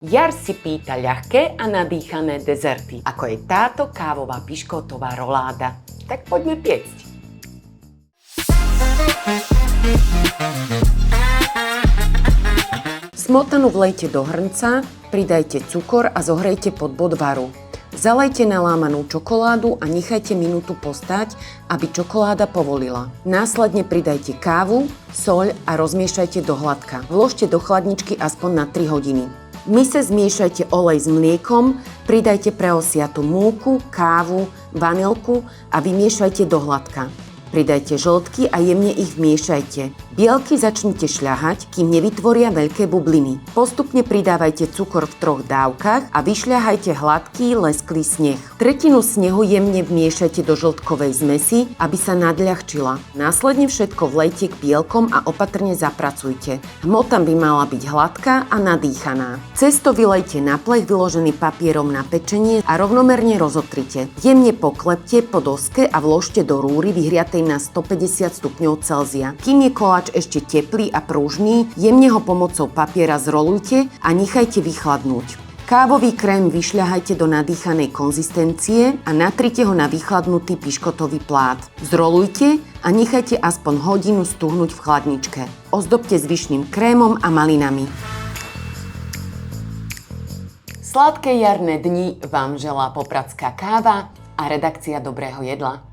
Jar si pýta ľahké a nadýchané dezerty, ako je táto kávová piškotová roláda. Tak poďme piecť. Smotanu vlejte do hrnca, pridajte cukor a zohrejte pod bod varu. Zalejte nalámanú čokoládu a nechajte minútu postať, aby čokoláda povolila. Následne pridajte kávu, soľ a rozmiešajte do hladka. Vložte do chladničky aspoň na 3 hodiny. V mise zmiešajte olej s mliekom, pridajte preosiatú múku, kávu, vanilku a vymiešajte do hladka. Pridajte žltky a jemne ich vmiešajte. Bielky začnite šľahať, kým nevytvoria veľké bubliny. Postupne pridávajte cukor v 3 dávkach a vyšľahajte hladký, lesklý sneh. Tretinu snehu jemne vmiešajte do žltkovej zmesi, aby sa nadľahčila. Následne všetko vlejte k bielkom a opatrne zapracujte. Hmota by mala byť hladká a nadýchaná. Cesto vylejte na plech vyložený papierom na pečenie a rovnomerne rozotrite. Jemne poklepte po doske a vložte do rúry vyhriatej na 150 stupňov Celzia. Kým je koláč ešte teplý a pružný, jemne ho pomocou papiera zrolujte a nechajte vychladnúť. Kávový krém vyšľahajte do nadýchanej konzistencie a natrite ho na vychladnutý piškotový plát. Zrolujte a nechajte aspoň hodinu stuhnúť v chladničke. Ozdobte zvyšným krémom a malinami. Sladké jarné dni vám želá popradská káva a redakcia Dobrého jedla.